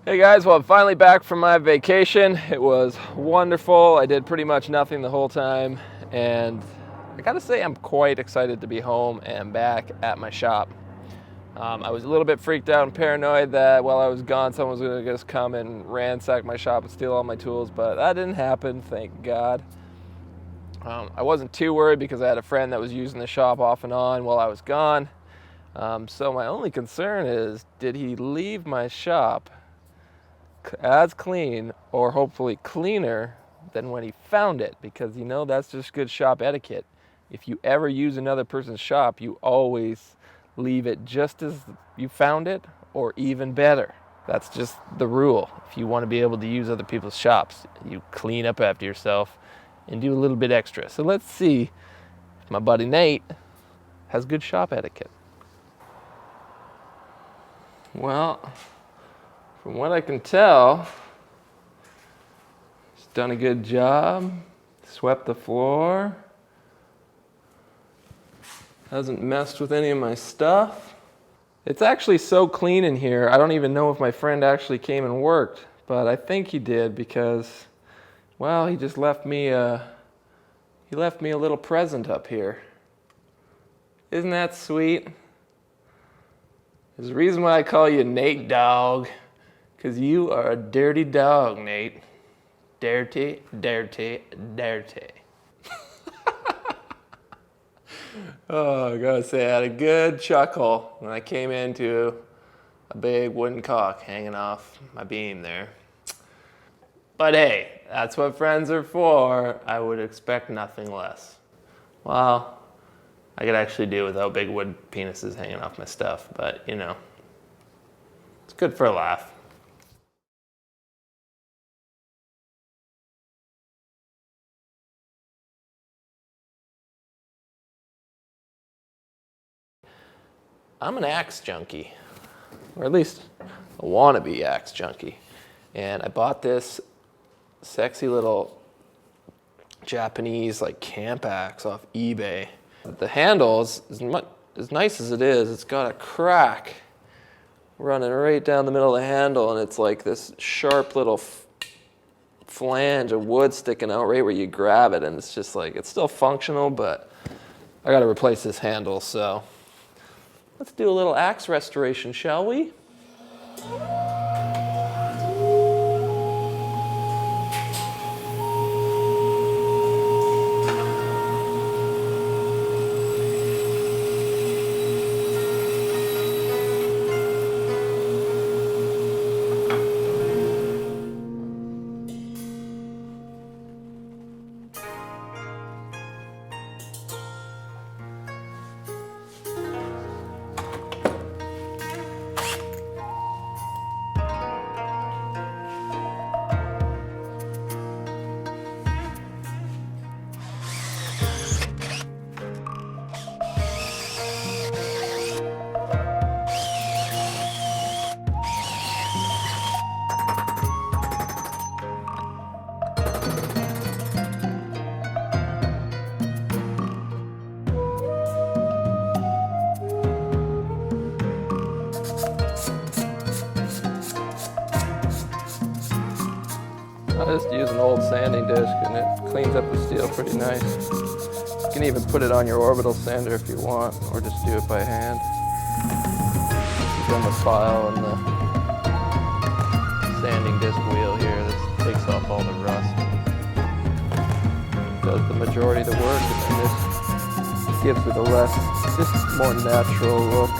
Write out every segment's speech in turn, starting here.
Hey guys, well I'm finally back from my vacation. It was wonderful. I did pretty much nothing the whole time, and I gotta say I'm quite excited to be home and back at my shop. I was a little bit freaked out and paranoid that while I was gone someone was gonna just come and ransack my shop and steal all my tools, but that didn't happen, thank God. I wasn't too worried because I had a friend that was using the shop off and on while I was gone. So my only concern is, did he leave my shop as clean or hopefully cleaner than when he found it? Because that's just good shop etiquette. If you ever use another person's shop, you always leave it just as you found it or even better. That's just the rule. If you want to be able to use other people's shops, you clean up after yourself and do a little bit extra. So let's see if my buddy Nate has good shop etiquette. Well, from what I can tell, he's done a good job, swept the floor, hasn't messed with any of my stuff. It's actually so clean in here, I don't even know if my friend actually came and worked, but I think he did because, well, he just left me a little present up here. Isn't that sweet? There's a reason why I call you Nate Dog. Because you are a dirty dog, Nate. Dirty, dirty, dirty. Oh, I gotta say, I had a good chuckle when I came into a big wooden cock hanging off my beam there. But hey, that's what friends are for. I would expect nothing less. Well, I could actually do without big wood penises hanging off my stuff, but it's good for a laugh. I'm an axe junkie, or at least a wannabe axe junkie. And I bought this sexy little Japanese camp axe off eBay. The handle is as nice as it is, it's got a crack running right down the middle of the handle, and it's like this sharp little flange of wood sticking out right where you grab it, and it's just it's still functional, but I gotta replace this handle, so let's do a little axe restoration, shall we? I just use an old sanding disc and it cleans up the steel pretty nice. You can even put it on your orbital sander if you want, or just do it by hand. From the file and the sanding disc wheel here, this takes off all the rust. Does the majority of the work, and this gives it a just more natural look.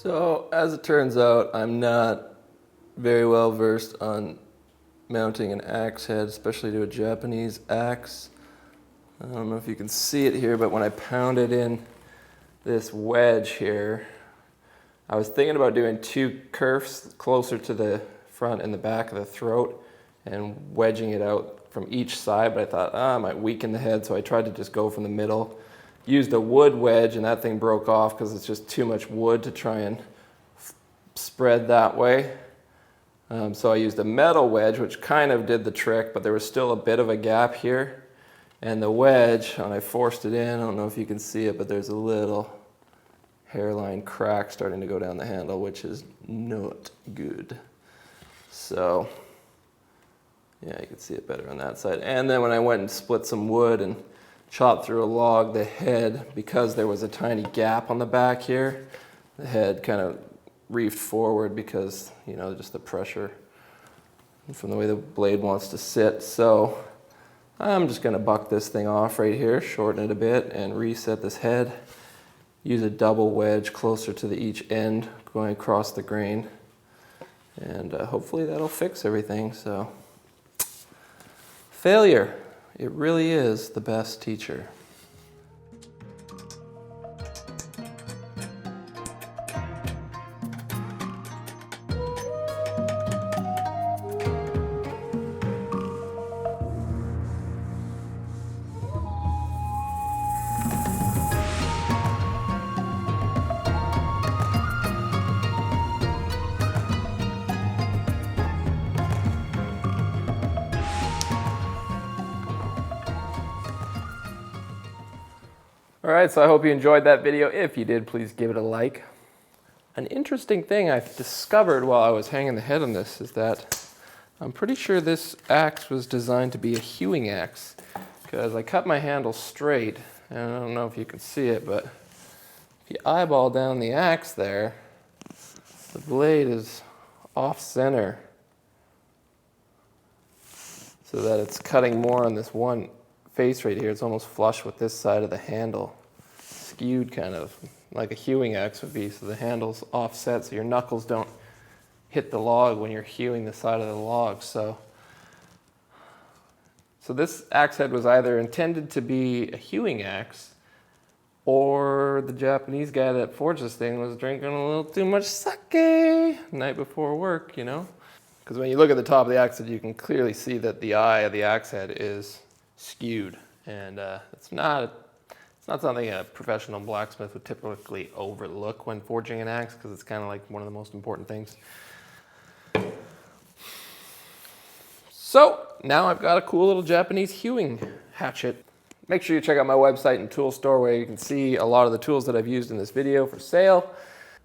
So, as it turns out, I'm not very well versed on mounting an axe head, especially to a Japanese axe. I don't know if you can see it here, but when I pounded in this wedge here, I was thinking about doing two kerfs closer to the front and the back of the throat and wedging it out from each side, but I thought, I might weaken the head, so I tried to just go from the middle. Used a wood wedge and that thing broke off because it's just too much wood to try and spread that way. So I used a metal wedge, which kind of did the trick, but there was still a bit of a gap here. And the wedge, when I forced it in, I don't know if you can see it, but there's a little hairline crack starting to go down the handle, which is not good. So, yeah, you can see it better on that side. And then when I went and split some wood and chopped through a log, the head, because there was a tiny gap on the back here, the head kind of reefed forward because, you know, just the pressure from the way the blade wants to sit. So I'm just going to buck this thing off right here, shorten it a bit, and reset this head. Use a double wedge closer to each end going across the grain, and hopefully that'll fix everything. So, failure. It really is the best teacher. All right, so I hope you enjoyed that video. If you did, please give it a like. An interesting thing I discovered while I was hanging the head on this is that I'm pretty sure this axe was designed to be a hewing axe, because I cut my handle straight, and I don't know if you can see it, but if you eyeball down the axe there, the blade is off center, so that it's cutting more on this one face right here. It's almost flush with this side of the handle, skewed kind of like a hewing axe would be, so the handle's offset so your knuckles don't hit the log when you're hewing the side of the log. So this axe head was either intended to be a hewing axe, or the Japanese guy that forged this thing was drinking a little too much sake the night before work, you know? Because when you look at the top of the axe head, you can clearly see that the eye of the axe head is skewed, and it's not something a professional blacksmith would typically overlook when forging an axe, because it's kind of like one of the most important things. So now I've got a cool little Japanese hewing hatchet. Make sure you check out my website and tool store, where you can see a lot of the tools that I've used in this video for sale.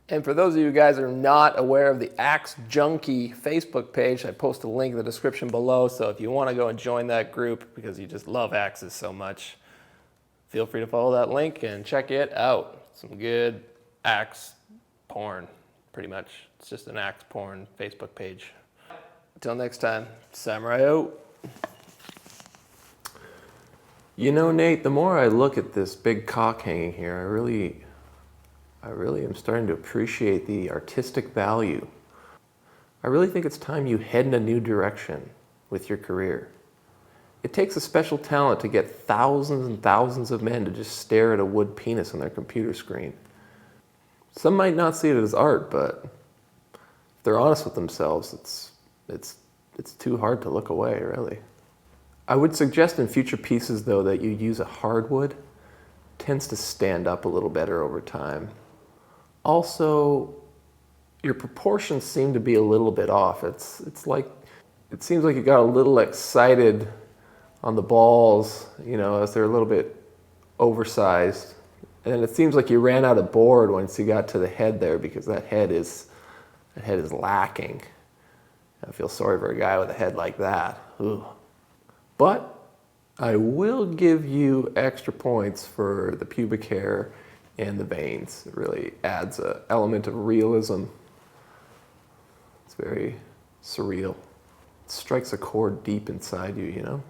And for those of you guys that are not aware of the Axe Junkie Facebook page, I post a link in the description below. So if you want to go and join that group because you just love axes so much, feel free to follow that link and check it out. Some good axe porn, pretty much. It's just an axe porn Facebook page. Until next time, samurai out. You know, Nate, the more I look at this big cock hanging here, I really am starting to appreciate the artistic value. I really think it's time you head in a new direction with your career. It takes a special talent to get thousands and thousands of men to just stare at a wood penis on their computer screen. Some might not see it as art, but if they're honest with themselves, it's too hard to look away, really. I would suggest in future pieces, though, that you use a hardwood. It tends to stand up a little better over time. Also, your proportions seem to be a little bit off. It's like, it seems like you got a little excited on the balls, you know, as they're a little bit oversized. And it seems like you ran out of board once you got to the head there, because that head is lacking. I feel sorry for a guy with a head like that. Ugh. But I will give you extra points for the pubic hair and the veins. It really adds an element of realism. It's very surreal. It strikes a chord deep inside you, you know?